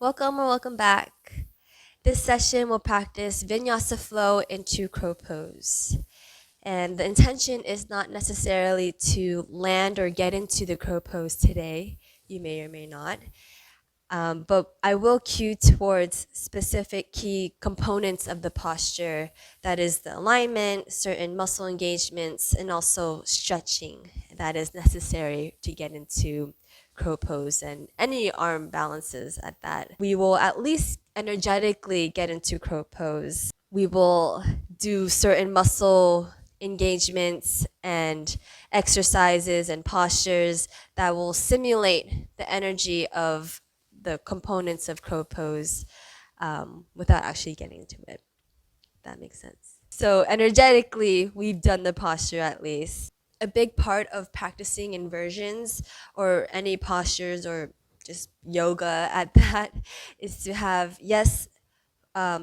Welcome or welcome back. This session will practice vinyasa flow into crow pose. And the intention is not necessarily to land or get into the crow pose today. You may or may not. But I will cue towards specific key components of the posture. That is the alignment, certain muscle engagements, and also stretching that is necessary to get into crow pose and any arm balances at that. We will at least energetically get into crow pose. We will do certain muscle engagements and exercises and postures that will simulate the energy of the components of crow pose without actually getting into it. If that makes sense. So energetically, we've done the posture at least. A big part of practicing inversions or any postures or just yoga at that is to have, yes,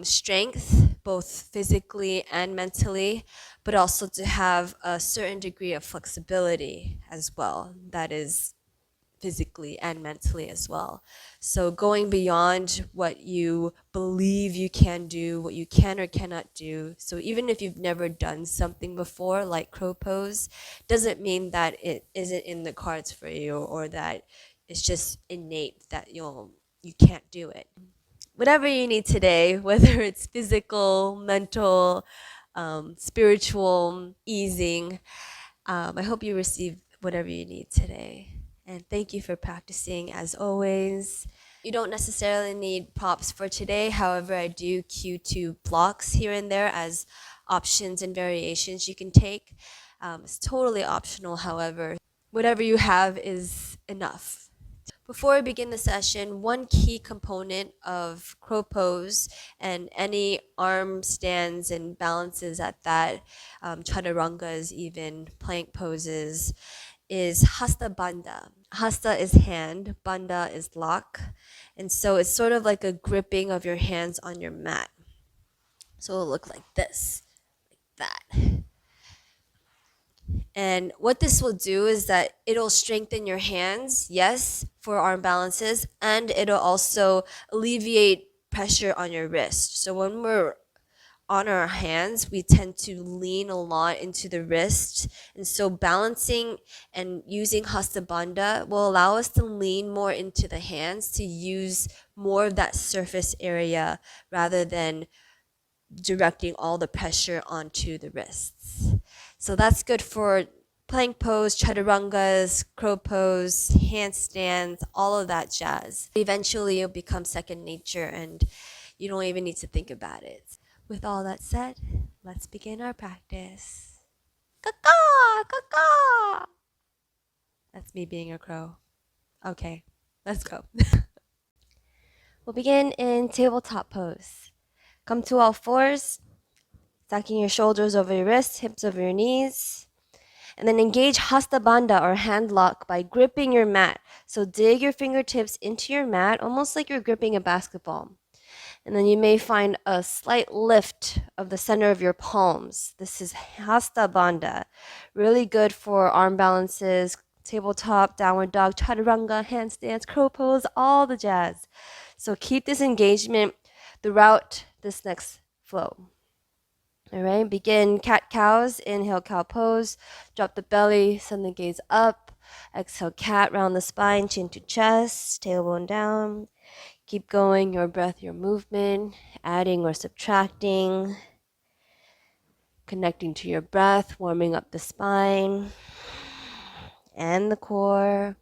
strength, both physically and mentally, but also to have a certain degree of flexibility as well. That is physically and mentally as well. So going beyond what you believe you can do, what you can or cannot do. So even if you've never done something before, like crow pose, doesn't mean that it isn't in the cards for you or that it's just innate that you can't do it. Whatever you need today, whether it's physical, mental, spiritual, easing, I hope you receive whatever you need today. And thank you for practicing as always. You don't necessarily need props for today. However, I do cue to blocks here and there as options and variations you can take. It's totally optional, however. Whatever you have is enough. Before we begin the session, one key component of crow pose and any arm stands and balances at that, chaturangas, even plank poses, is hasta bandha. Hasta is hand, bandha is lock. And so it's sort of like a gripping of your hands on your mat. So it'll look like this, like that. And what this will do is that it'll strengthen your hands, yes, for arm balances, and it'll also alleviate pressure on your wrist. So when we're on our hands, we tend to lean a lot into the wrist. And so balancing and using Hasta Bandha will allow us to lean more into the hands to use more of that surface area rather than directing all the pressure onto the wrists. So that's good for plank pose, chaturangas, crow pose, handstands, all of that jazz. Eventually it'll become second nature and you don't even need to think about it. With all that said, let's begin our practice. Caw-caw, caw-caw. That's me being a crow. Okay, let's go. We'll begin in tabletop pose. Come to all fours, stacking your shoulders over your wrists, hips over your knees. And then engage Hasta Bandha or hand lock by gripping your mat. So dig your fingertips into your mat, almost like you're gripping a basketball. And then you may find a slight lift of the center of your palms. This is Hasta Bandha. Really good for arm balances, tabletop, downward dog, chaturanga, handstands, crow pose, all the jazz. So keep this engagement throughout this next flow. All right, begin cat-cows. Inhale, cow pose. Drop the belly, send the gaze up. Exhale, cat, round the spine, chin to chest, tailbone down. Keep going, your breath, your movement, adding or subtracting, connecting to your breath, warming up the spine and the core.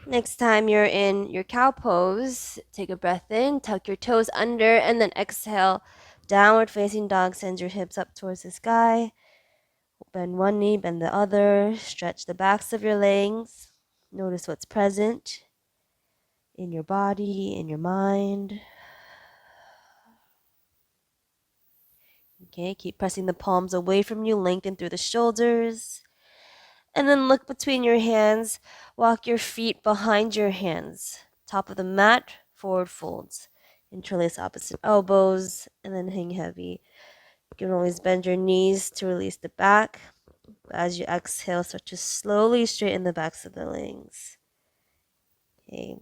Next time you're in your cow pose, take a breath in, tuck your toes under, and then exhale, downward facing dog, send your hips up towards the sky. Bend one knee, bend the other, stretch the backs of your legs. Notice what's present in your body, in your mind. Okay, keep pressing the palms away from you, lengthen through the shoulders. And then look between your hands, walk your feet behind your hands. Top of the mat, forward folds. Interlace opposite elbows, and then hang heavy. You can always bend your knees to release the back. As you exhale, start to slowly straighten the backs of the legs. Okay.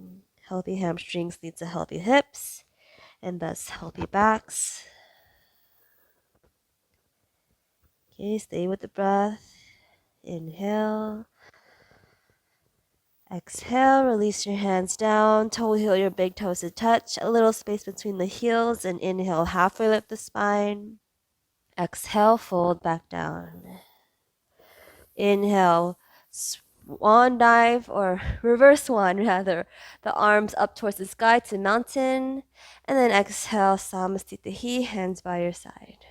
Healthy hamstrings lead to healthy hips, and thus healthy backs. Okay, stay with the breath. Inhale. Exhale, release your hands down, toe heel your big toes to touch, a little space between the heels, and inhale, halfway lift the spine. Exhale, fold back down. Inhale, swan dive, or reverse swan rather, the arms up towards the sky to mountain, and then exhale, Samasthita, hands by your side.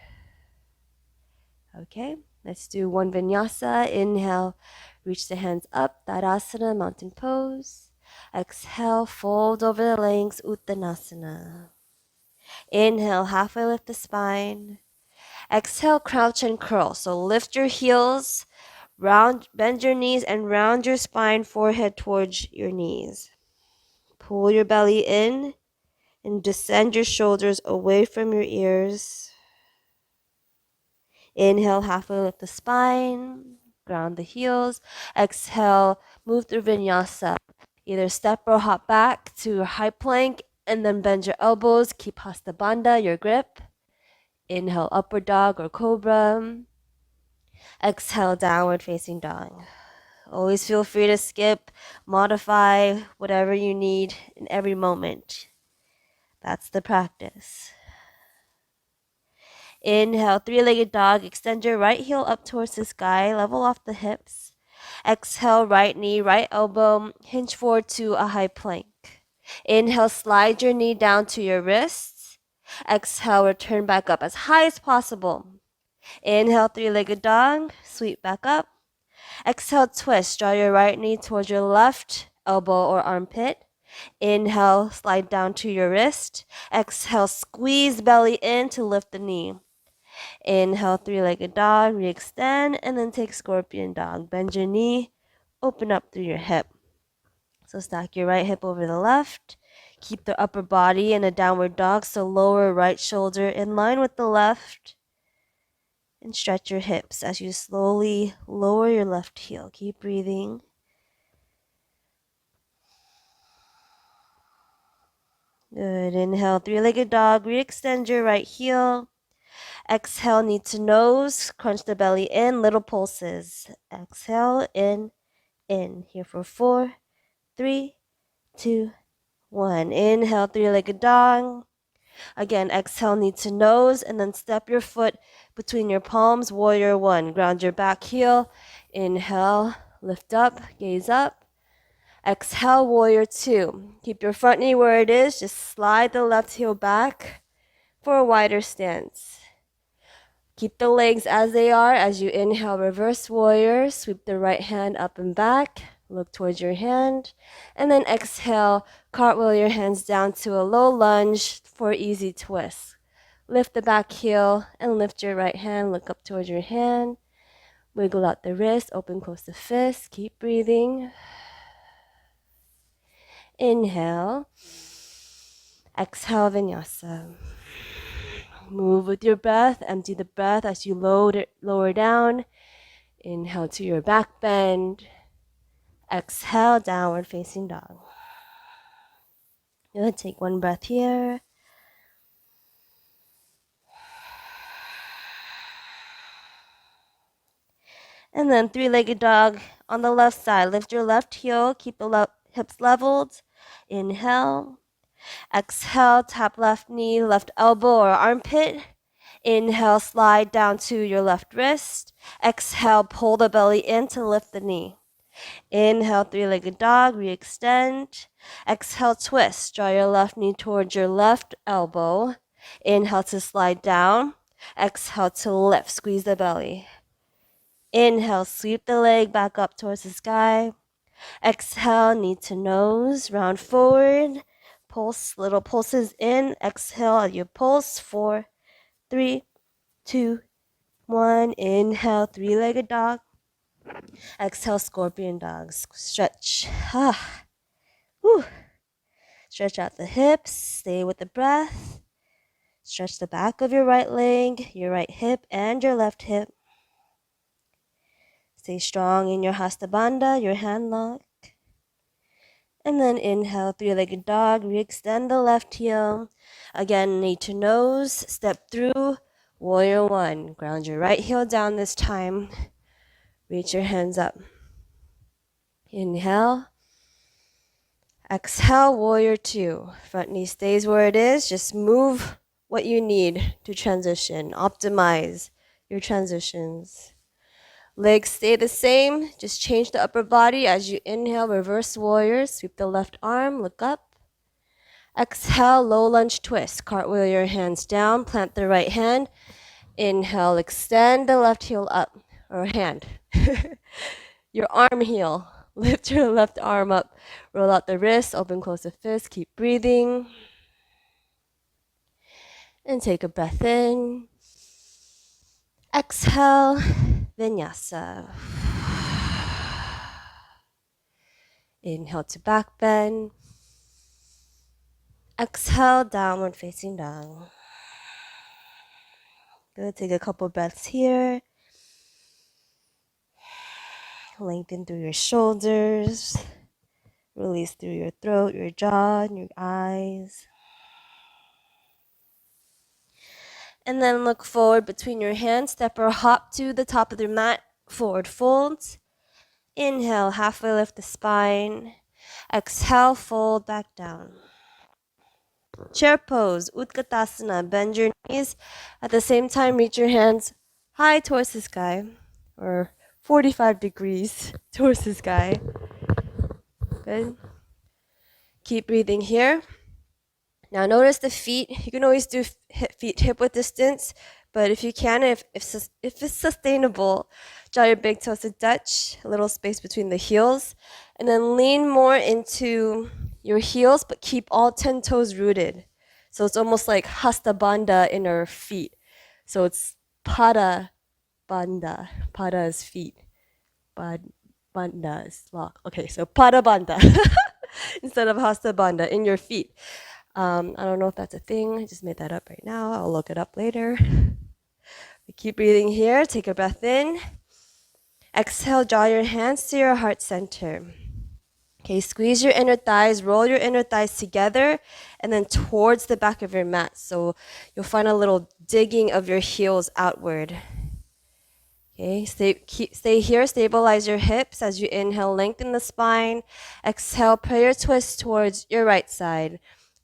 Okay, let's do one vinyasa. Inhale, reach the hands up, Tadasana, mountain pose. Exhale, fold over the legs, Uttanasana. Inhale, halfway lift the spine. Exhale, crouch and curl. So lift your heels, bend your knees and round your spine, forehead towards your knees. Pull your belly in and descend your shoulders away from your ears. Inhale, halfway lift the spine, ground the heels. Exhale, move through vinyasa. Either step or hop back to high plank and then bend your elbows. Keep Hasta Bandha, your grip. Inhale, upward dog or cobra. Exhale, downward facing dog. Always feel free to skip, modify whatever you need in every moment. That's the practice. Inhale, three-legged dog. Extend your right heel up towards the sky. Level off the hips. Exhale, right knee, right elbow. Hinge forward to a high plank. Inhale, slide your knee down to your wrists. Exhale, return back up as high as possible. Inhale, three-legged dog. Sweep back up. Exhale, twist. Draw your right knee towards your left elbow or armpit. Inhale, slide down to your wrist. Exhale, squeeze belly in to lift the knee. Inhale, three-legged dog, re-extend, and then take scorpion dog. Bend your knee, open up through your hip. So stack your right hip over the left. Keep the upper body in a downward dog, so lower right shoulder in line with the left. And stretch your hips as you slowly lower your left heel. Keep breathing. Good. Inhale, three-legged dog, re-extend your right heel. Exhale, knee to nose, crunch the belly in, little pulses. Exhale, in. Here for 4, 3, 2, 1. Inhale, three-legged dog. Again, exhale, knee to nose, and then step your foot between your palms, warrior 1. Ground your back heel. Inhale, lift up, gaze up. Exhale, warrior 2. Keep your front knee where it is. Just slide the left heel back for a wider stance. Keep the legs as they are. As you inhale, reverse warrior. Sweep the right hand up and back. Look towards your hand. And then exhale, cartwheel your hands down to a low lunge for easy twist. Lift the back heel and lift your right hand. Look up towards your hand. Wiggle out the wrist. Open, close the fist. Keep breathing. Inhale. Exhale, vinyasa. Move with your breath. Empty the breath as you lower down. Inhale to your back bend. Exhale, downward facing dog. Good. Take one breath here. And then three-legged dog on the left side. Lift your left heel. Keep the hips leveled. Inhale. Exhale, tap left knee, left elbow or armpit. Inhale, slide down to your left wrist. Exhale, pull the belly in to lift the knee. Inhale, three-legged dog, re-extend. Exhale, twist. Draw your left knee towards your left elbow. Inhale to slide down. Exhale to lift. Squeeze the belly. Inhale, sweep the leg back up towards the sky. Exhale, knee to nose, round forward. Pulse, little pulses in. Exhale, you pulse. 4, 3, 2, 1. Inhale, three-legged dog. Exhale, scorpion dog. Stretch. Whew. Stretch out the hips. Stay with the breath. Stretch the back of your right leg, your right hip, and your left hip. Stay strong in your Hasta Bandha, your hand lock. And then inhale, three-legged dog. Re-extend the left heel. Again, knee to nose. Step through. Warrior one. Ground your right heel down this time. Reach your hands up. Inhale. Exhale, warrior two. Front knee stays where it is. Just move what you need to transition. Optimize your transitions. Legs stay the same. Just change the upper body as you inhale, reverse warrior. Sweep the left arm, look up. Exhale, low lunge twist. Cartwheel your hands down, plant the right hand. Inhale, extend the left heel up, or hand. Your arm heel. Lift your left arm up. Roll out the wrist, open, close the fist. Keep breathing. And take a breath in. Exhale, vinyasa. Inhale to back bend. Exhale, downward facing dog. Good, take a couple breaths here. Lengthen through your shoulders. Release through your throat, your jaw, and your eyes. And then look forward between your hands. Step or hop to the top of the mat. Forward fold. Inhale, halfway lift the spine. Exhale, fold back down. Chair pose, Utkatasana. Bend your knees. At the same time, reach your hands high towards the sky, or 45 degrees towards the sky. Good. Keep breathing here. Now notice the feet. You can always do feet hip-width distance, but if you can, if it's sustainable, draw your big toes to Dutch, a little space between the heels, and then lean more into your heels, but keep all 10 toes rooted. So it's almost like Hasta Bandha in our feet. So it's Pada Bandha. Pada is feet. Bandha is lock. Okay, so Pada Bandha instead of Hasta Bandha in your feet. I don't know if that's a thing. I just made that up right now. I'll look it up later. Keep breathing here. Take a breath in. Exhale, draw your hands to your heart center. Okay, squeeze your inner thighs, roll your inner thighs together, and then towards the back of your mat. So you'll find a little digging of your heels outward. Okay, stay here, stabilize your hips as you inhale, lengthen the spine. Exhale, prayer twist towards your right side.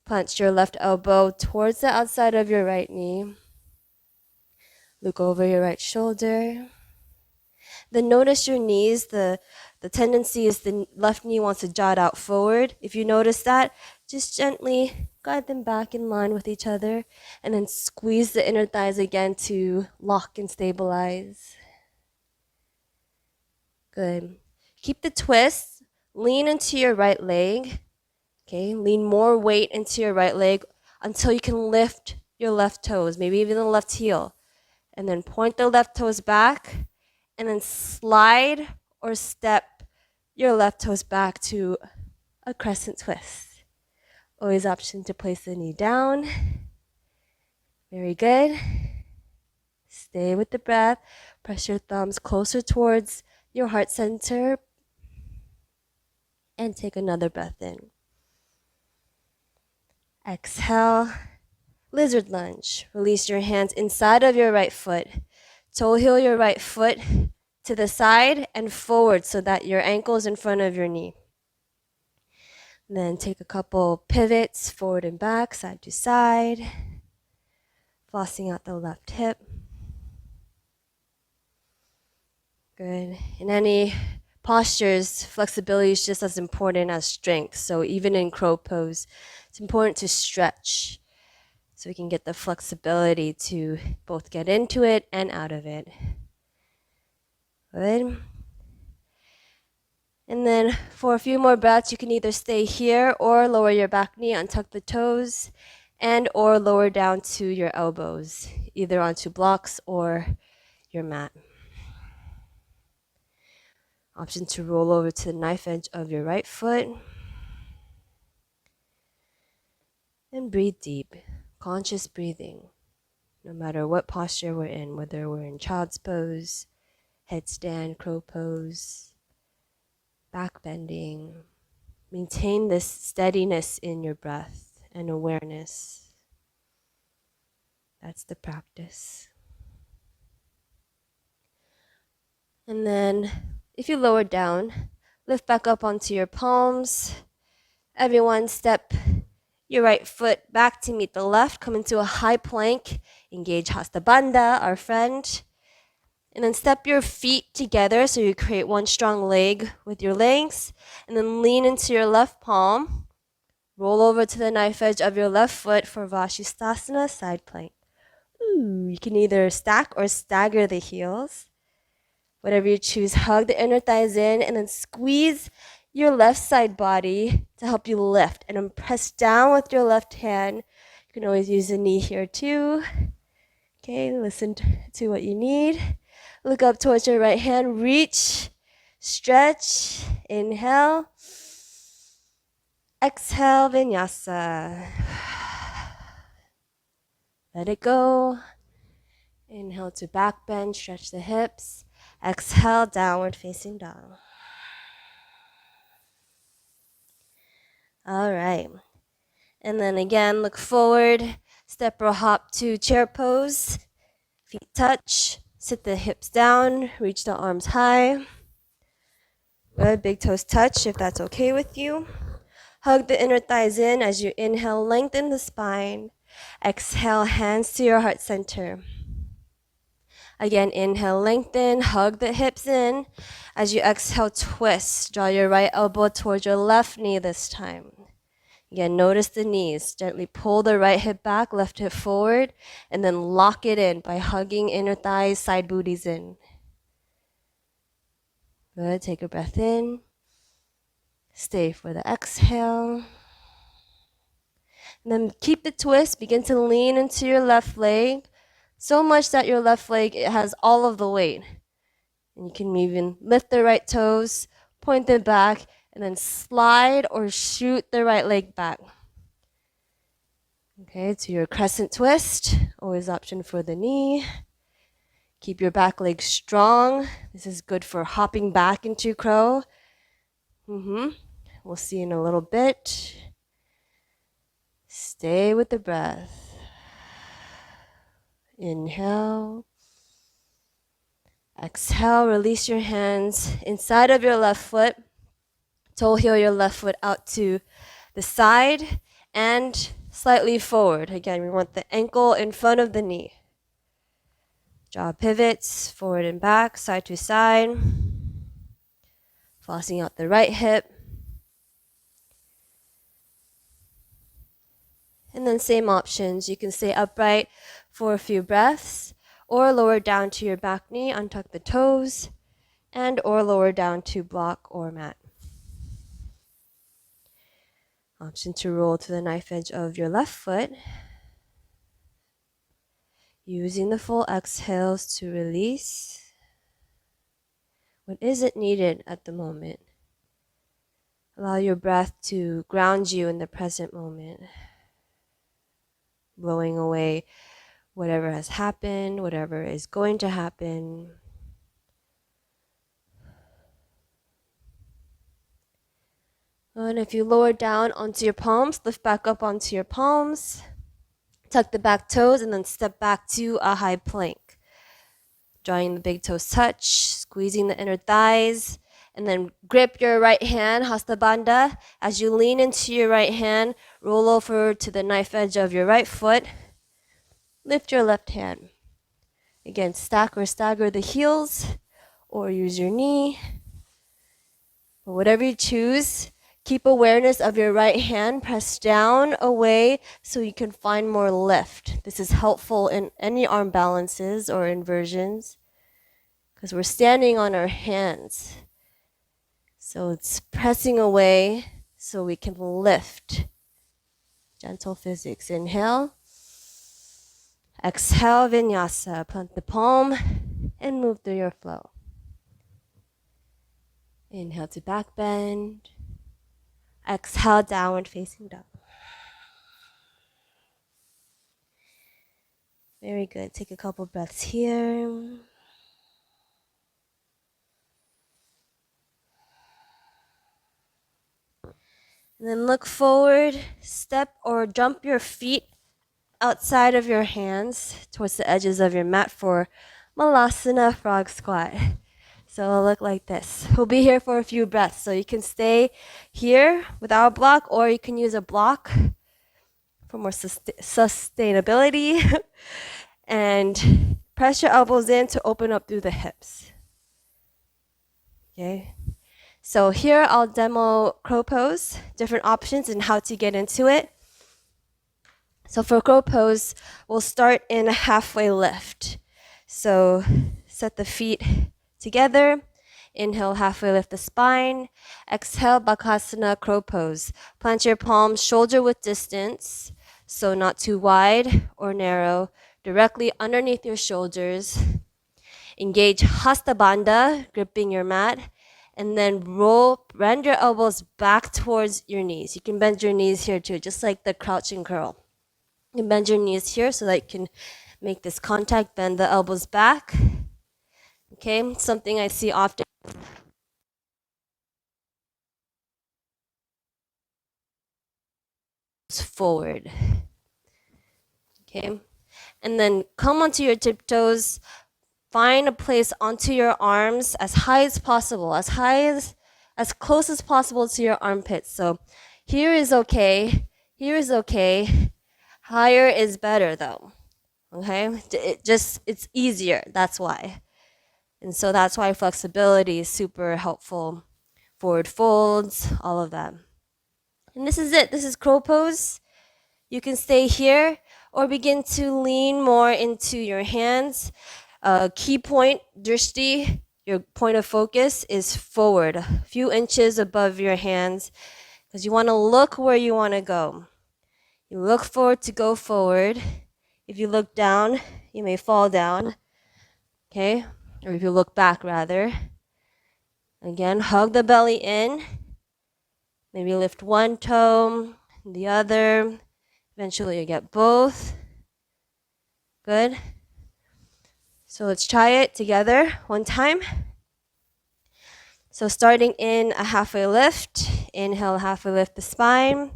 Plant your left elbow towards the outside of your right knee. Look over your right shoulder. Then notice your knees. The tendency is the left knee wants to jot out forward. If you notice that, just gently guide them back in line with each other, and then squeeze the inner thighs again to lock and stabilize. Good. Keep the twist. Lean into your right leg. Okay, lean more weight into your right leg until you can lift your left toes, maybe even the left heel. And then point the left toes back, and then slide or step your left toes back to a crescent twist. Always option to place the knee down. Very good. Stay with the breath. Press your thumbs closer towards your heart center. And take another breath in. Exhale, lizard lunge. Release your hands inside of your right foot. Toe heel your right foot to the side and forward so that your ankle is in front of your knee. Then take a couple pivots forward and back, side to side. Flossing out the left hip. Good. In any postures, flexibility is just as important as strength. So even in crow pose, it's important to stretch so we can get the flexibility to both get into it and out of it. Good. And then for a few more breaths, you can either stay here or lower your back knee, untuck the toes, and or lower down to your elbows, either onto blocks or your mat. Option to roll over to the knife edge of your right foot. And breathe deep, conscious breathing. no matter what posture we're in, whether we're in child's pose, headstand, crow pose, back bending. Maintain this steadiness in your breath and awareness. That's the practice. And then if you lower down, lift back up onto your palms. Everyone step your right foot back to meet the left. Come into a high plank. Engage Hasta Bandha, our friend. And then step your feet together so you create one strong leg with your legs. And then lean into your left palm. Roll over to the knife edge of your left foot for Vashisthasana, side plank. Ooh, you can either stack or stagger the heels. Whatever you choose, hug the inner thighs in and then squeeze your left side body to help you lift. And then press down with your left hand. You can always use the knee here too. Okay, listen to what you need. Look up towards your right hand. Reach, stretch, inhale. Exhale, vinyasa. Let it go. Inhale to back bend, stretch the hips. Exhale, downward facing dog. All right. And then again, look forward. Step or hop to chair pose. Feet touch. Sit the hips down. Reach the arms high. Good. Big toes touch if that's okay with you. Hug the inner thighs in as you inhale, lengthen the spine. Exhale, hands to your heart center. Again, inhale, lengthen, hug the hips in. As you exhale, twist. Draw your right elbow towards your left knee this time. Again, notice the knees. Gently pull the right hip back, left hip forward, and then lock it in by hugging inner thighs, side booties in. Good. Take a breath in. Stay for the exhale. And then keep the twist. Begin to lean into your left leg. So much that your left leg, it has all of the weight. And you can even lift the right toes, point them back, and then slide or shoot the right leg back. Okay, to your crescent twist. Always option for the knee. Keep your back leg strong. This is good for hopping back into crow. We'll see in a little bit. Stay with the breath. Inhale. Exhale, release your hands inside of your left foot. Toe heel your left foot out to the side and slightly forward. Again, we want the ankle in front of the knee. Jaw pivots forward and back, side to side. Flossing out the right hip. And then same options. You can stay upright for a few breaths or lower down to your back knee, untuck the toes, and or lower down to block or mat. Option to roll to the knife edge of your left foot. Using the full exhales to release what isn't needed at the moment. Allow your breath to ground you in the present moment. Blowing away whatever has happened, whatever is going to happen. And if you lower down onto your palms, lift back up onto your palms. Tuck the back toes and then step back to a high plank. Drawing the big toes touch, squeezing the inner thighs, and then grip your right hand, Hasta Bandha. As you lean into your right hand, roll over to the knife edge of your right foot. Lift your left hand. Again, stack or stagger the heels, or use your knee. But whatever you choose, keep awareness of your right hand. Press down, away, so you can find more lift. This is helpful in any arm balances or inversions, because we're standing on our hands. So it's pressing away so we can lift. Gentle physics. Inhale. Exhale, vinyasa. Plant the palm and move through your flow. Inhale to back bend. Exhale, downward facing dog. Very good. Take a couple breaths here. And then look forward, step or jump your feet outside of your hands towards the edges of your mat for Malasana frog squat. So it'll look like this. We'll be here for a few breaths. So you can stay here without a block, or you can use a block for more sustainability. And press your elbows in to open up through the hips. Okay. So here I'll demo crow pose, different options and how to get into it. So for crow pose, we'll start in a halfway lift. So set the feet together. Inhale, halfway lift the spine. Exhale, Bakasana crow pose. Plant your palms shoulder width distance, so not too wide or narrow, directly underneath your shoulders. Engage Hasta Bandha, gripping your mat, and then bend your elbows back towards your knees. You can bend your knees here too, just like the crouch and curl. You can bend your knees here so that you can make this contact, bend the elbows back. Okay, something I see often. Forward. Okay, and then come onto your tiptoes. Find a place onto your arms as high as possible, as close as possible to your armpits. So here is okay, here is okay. Higher is better though. Okay, it's easier. That's why. And so that's why flexibility is super helpful. Forward folds, all of that. And this is it. This is crow pose. You can stay here or begin to lean more into your hands. Key point, drishti, your point of focus is forward, a few inches above your hands, because you want to look where you want to go. You look forward to go forward. If you look down, you may fall down. Okay? Or if you look back, rather. Again, hug the belly in. Maybe lift one toe, the other. Eventually you get both. Good. So let's try it together one time. So starting in a halfway lift. Inhale, halfway lift the spine.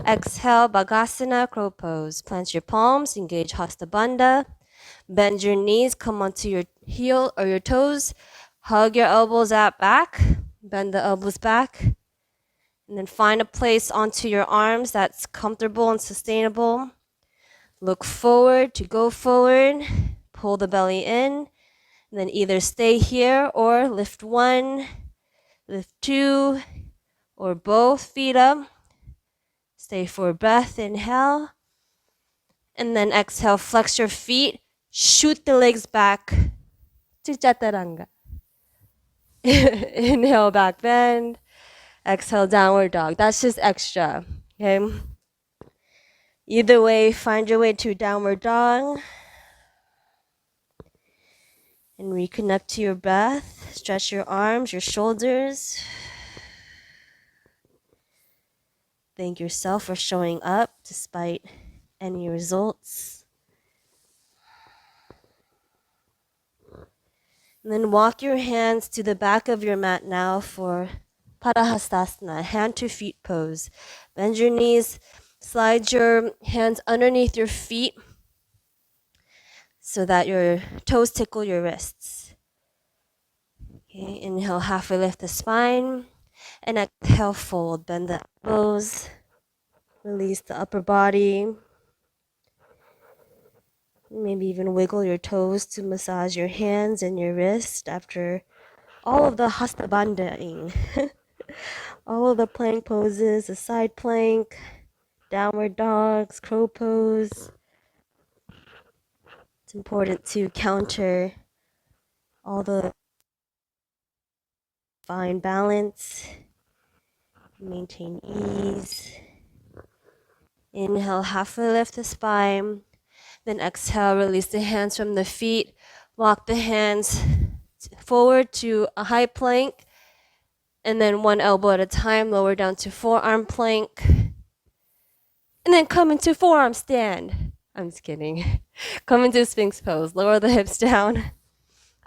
Exhale, Bhagasana, crow pose. Plant your palms, engage Hasta Bandha. Bend your knees, come onto your heel or your toes. Hug your elbows out back. Bend the elbows back. And then find a place onto your arms that's comfortable and sustainable. Look forward to go forward. Pull the belly in. And then either stay here or lift one, lift two, or both feet up. Stay for a breath, inhale. And then exhale, flex your feet, shoot the legs back to chaturanga. Inhale, back bend. Exhale, downward dog. That's just extra, okay? Either way, find your way to downward dog. And reconnect to your breath. Stretch your arms, your shoulders. Thank yourself for showing up despite any results. And then walk your hands to the back of your mat now for Padahastasana, hand to feet pose. Bend your knees, slide your hands underneath your feet so that your toes tickle your wrists. Okay, inhale, halfway lift the spine, and exhale, fold. Bend the elbows, release the upper body. Maybe even wiggle your toes to massage your hands and your wrist after all of the Hasta Bandhaing. All of the plank poses, the side plank, downward dogs, crow pose. It's important to counter all the find balance, maintain ease. Inhale, halfway lift the spine. Then exhale, release the hands from the feet. Walk the hands forward to a high plank. And then one elbow at a time, lower down to forearm plank. And then come into forearm stand. I'm just kidding. Come into Sphinx pose. Lower the hips down.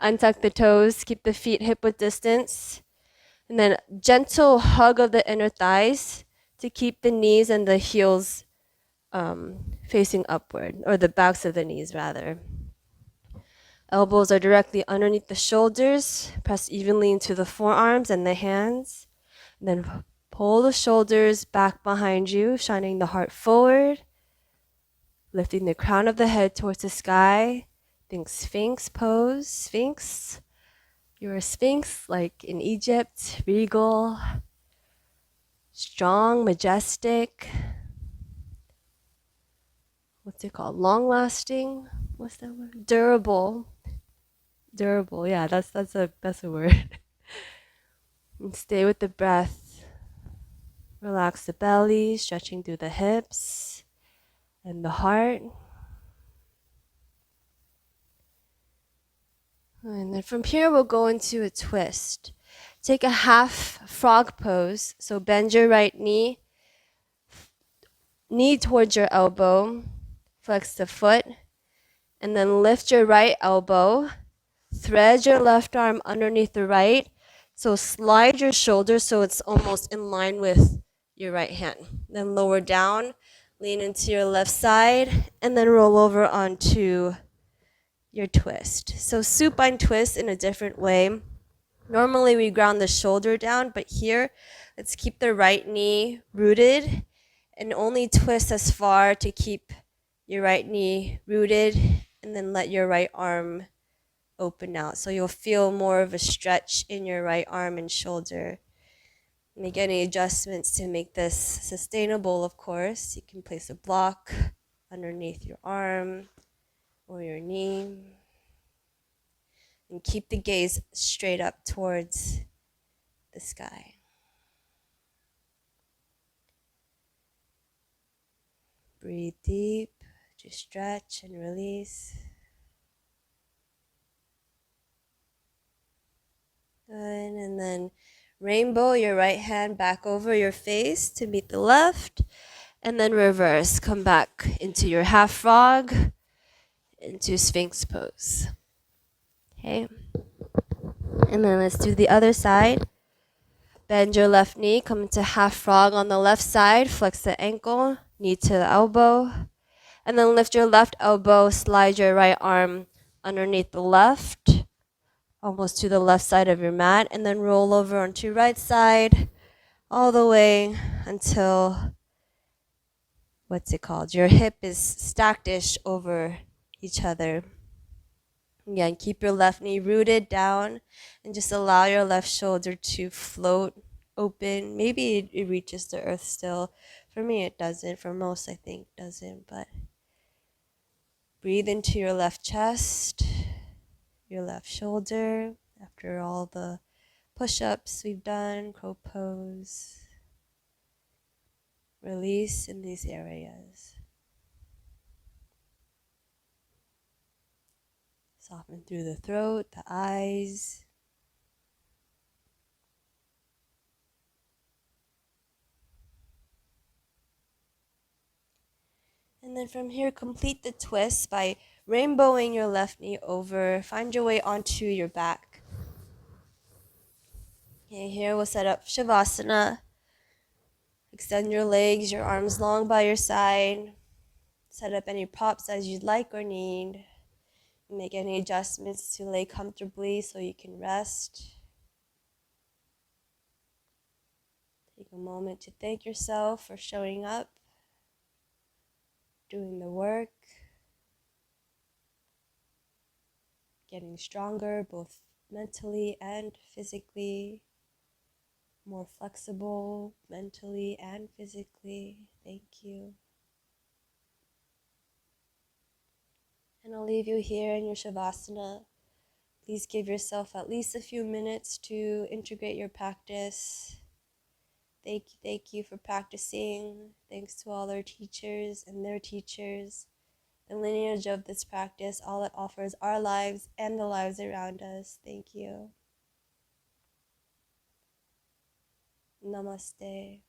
Untuck the toes. Keep the feet hip width distance. And then gentle hug of the inner thighs to keep the knees and the heels facing upward, or the backs of the knees rather. Elbows are directly underneath the shoulders. Press evenly into the forearms and the hands. And then pull the shoulders back behind you, shining the heart forward. Lifting the crown of the head towards the sky. Think Sphinx pose. Sphinx. You're a Sphinx like in Egypt, regal, strong, majestic. What's it called? Long lasting? What's that word? Durable. Durable, yeah, that's a word. And stay with the breath. Relax the belly, stretching through the hips and the heart. And then from here, we'll go into a twist. Take a half frog pose. So bend your right knee, knee towards your elbow, flex the foot, and then lift your right elbow, thread your left arm underneath the right. So slide your shoulder so it's almost in line with your right hand. Then lower down, lean into your left side, and then roll over onto your twist. So supine twist in a different way. Normally we ground the shoulder down, but here, let's keep the right knee rooted and only twist as far to keep your right knee rooted, and then let your right arm open out. So you'll feel more of a stretch in your right arm and shoulder. Make any adjustments to make this sustainable, of course. You can place a block underneath your arm or your knee. And keep the gaze straight up towards the sky. Breathe deep, just stretch and release. Good, and then rainbow your right hand back over your face to meet the left, and then reverse. Come back into your half frog, into Sphinx pose. Okay, and then let's do the other side. Bend your left knee, come into half frog on the left side, flex the ankle, knee to the elbow, and then lift your left elbow, slide your right arm underneath the left, almost to the left side of your mat, and then roll over onto your right side, all the way until, your hip is stacked-ish over each other. Again, keep your left knee rooted down and just allow your left shoulder to float open. Maybe it reaches the earth still. For me, it doesn't. For most, I think, doesn't. But breathe into your left chest, your left shoulder. After all the push-ups we've done, crow pose. Release in these areas. Soften through the throat, the eyes. And then from here, complete the twist by rainbowing your left knee over. Find your way onto your back. Okay, here we'll set up Shavasana. Extend your legs, your arms long by your side. Set up any props as you'd like or need. Make any adjustments to lay comfortably so you can rest. Take a moment to thank yourself for showing up, doing the work, getting stronger both mentally and physically, more flexible mentally and physically. Thank you. And I'll leave you here in your Shavasana. Please give yourself at least a few minutes to integrate your practice. Thank you for practicing. Thanks to all our teachers and their teachers. The lineage of this practice, all it offers our lives and the lives around us. Thank you. Namaste.